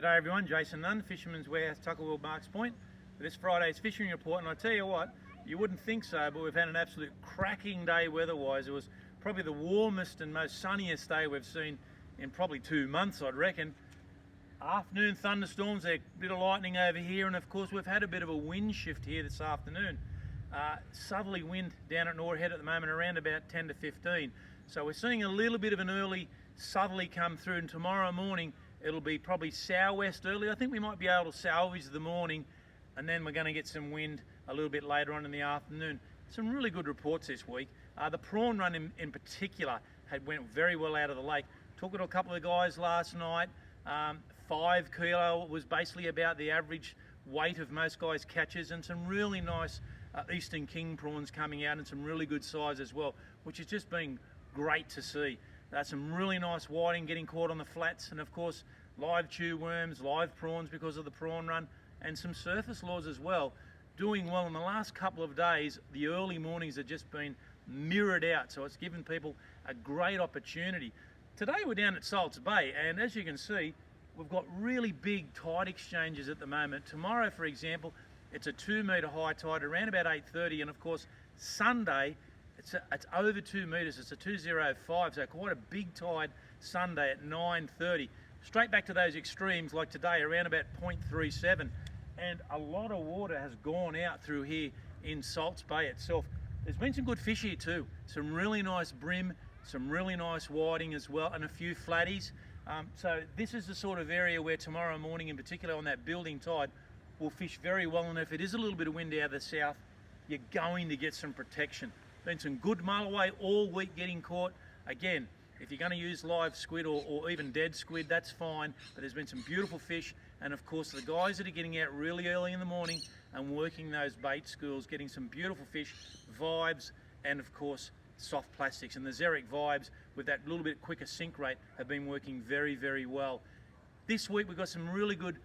G'day everyone, Jason Nunn, Fisherman's Warehouse, Tuckerwell, Marks Point. For this Friday's fishing report, and I tell you what, you wouldn't think so, but we've had an absolute cracking day weather-wise. It was probably the warmest and most sunniest day we've seen in probably 2 months, I'd reckon. Afternoon thunderstorms, a bit of lightning over here, and of course we've had a bit of a wind shift here this afternoon. Southerly wind down at Norhead at the moment, around about 10 to 15. So we're seeing a little bit of an early southerly come through, and tomorrow morning it'll be probably southwest early. I think we might be able to salvage the morning, and then we're going to get some wind a little bit later on in the afternoon. Some really good reports this week. The prawn run in particular went very well out of the lake. Talking to a couple of guys last night, 5 kilo was basically about the average weight of most guys' catches, and some really nice Eastern King prawns coming out, and some really good size as well, which has just been great to see. Some really nice whiting getting caught on the flats, and of course live tube worms, live prawns because of the prawn run, and some surface lures as well, doing well. In the last couple of days, the early mornings have just been mirrored out, so it's given people a great opportunity. Today we're down at Salts Bay, and as you can see, we've got really big tide exchanges at the moment. Tomorrow, for example, it's a 2 metre high tide around about 8:30, and of course Sunday it's over 2 metres. It's a 205, so quite a big tide Sunday at 9:30. Straight back to those extremes like today, around about 0.37, and a lot of water has gone out through here in Salts Bay itself. There's been some good fish here too. Some really nice brim, some really nice whiting as well, and a few flatties. So this is the sort of area where tomorrow morning in particular on that building tide we'll fish very well, and if it is a little bit of wind out of the south, you're going to get some protection. Been some good mulloway all week getting caught. Again, if you're going to use live squid or even dead squid, that's fine, but there's been some beautiful fish, and of course the guys that are getting out really early in the morning and working those bait schools, getting some beautiful fish, vibes, and of course soft plastics. And the ZEREK vibes with that little bit quicker sink rate have been working very, very well. This week we've got some really good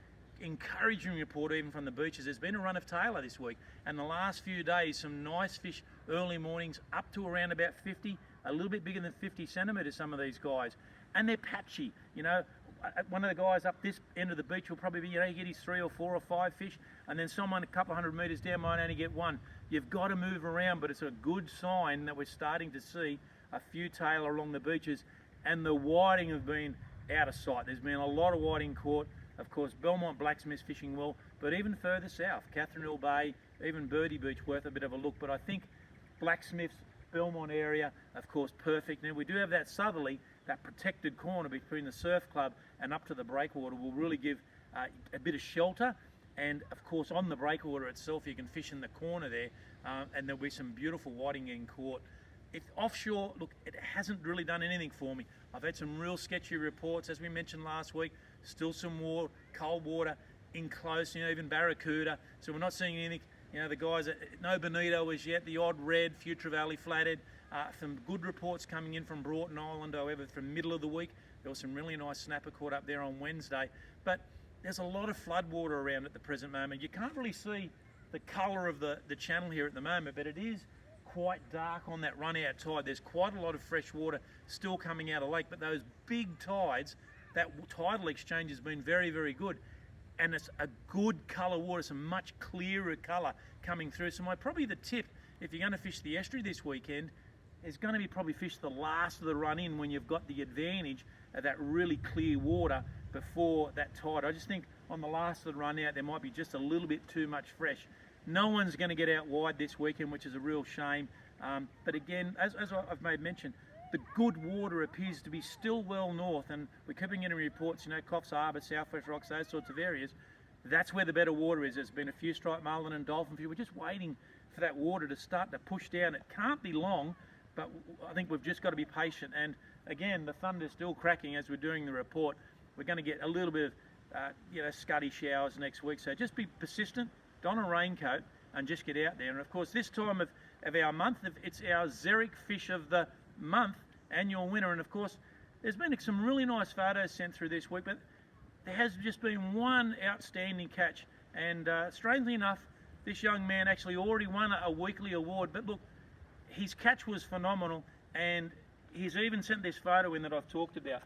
encouraging report even from the beaches. There's been a run of tailor this week, and the last few days some nice fish early mornings up to around about 50, a little bit bigger than 50 centimetres, some of these guys, and they're patchy. You know, one of the guys up this end of the beach will probably be, you know, get his 3 or 4 or 5 fish, and then someone a couple of 100 metres down might only get 1. You've got to move around, but it's a good sign that we're starting to see a few tailor along the beaches, and the whiting have been out of sight. There's been a lot of whiting caught. Of course, Belmont Blacksmith's fishing well, but even further south, Catherine Hill Bay, even Birdie Beach worth a bit of a look. But I think Blacksmith's, Belmont area, of course, perfect. Now we do have that southerly, that protected corner between the surf club and up to the breakwater will really give a bit of shelter. And of course, on the breakwater itself, you can fish in the corner there, and there'll be some beautiful whiting getting caught. If offshore, look, it hasn't really done anything for me. I've had some real sketchy reports, as we mentioned last week. Still some more cold water in close, you know, even barracuda. So we're not seeing anything. You know, the guys, no bonito as yet, the odd red, Future Valley flathead. Some good reports coming in from Broughton Island, however, from middle of the week. There was some really nice snapper caught up there on Wednesday. But there's a lot of flood water around at the present moment. You can't really see the colour of the channel here at the moment, but it is quite dark on that run out tide. There's quite a lot of fresh water still coming out of the lake, but those big tides, that tidal exchange has been very, very good, and it's a good colour water, some much clearer colour coming through. So probably the tip, if you're going to fish the estuary this weekend, is going to be probably fish the last of the run in when you've got the advantage of that really clear water before that tide. I just think on the last of the run out there might be just a little bit too much fresh. No one's going to get out wide this weekend, which is a real shame. But again, as I've made mention, the good water appears to be still well north, and we're keeping getting reports, you know, Coffs Harbour, Southwest Rocks, those sorts of areas. That's where the better water is. There's been a few striped marlin and dolphin few. We're just waiting for that water to start to push down. It can't be long, but I think we've just got to be patient. And again, the thunder's still cracking as we're doing the report. We're going to get a little bit of you know, scuddy showers next week. So just be persistent, don a raincoat, and just get out there. And of course, this time of our month, it's our ZEREK Fish of the Month annual winner. And of course, there's been some really nice photos sent through this week, but there has just been one outstanding catch. And strangely enough, this young man actually already won a weekly award. But look, his catch was phenomenal, and he's even sent this photo in that I've talked about.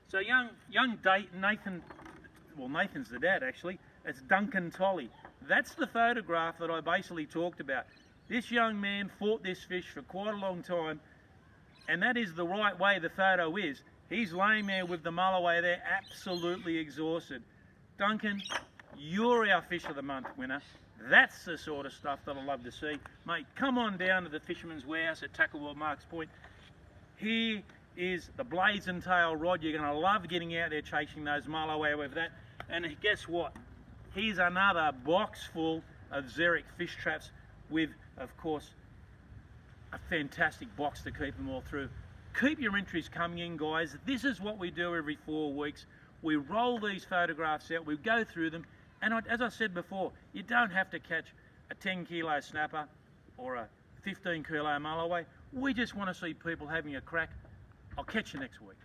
So young Nathan well, Nathan's the dad actually, it's Duncan Tolley. That's the photograph that I basically talked about. This young man fought this fish for quite a long time, and that is the right way the photo is. He's laying there with the mulloway there, absolutely exhausted. Duncan, you're our Fish of the Month winner. That's the sort of stuff that I love to see. Mate, come on down to the Fisherman's Warehouse at Tackle World Marks Point. Here is the blades and tail rod. You're going to love getting out there chasing those mulloway with that. And guess what? Here's another box full of ZEREK fish traps with, of course, a fantastic box to keep them all through. Keep your entries coming in, guys. This is what we do every 4 weeks. We roll these photographs out, we go through them, and as I said before, you don't have to catch a 10 kilo snapper or a 15 kilo mulloway. We just want to see people having a crack. I'll catch you next week.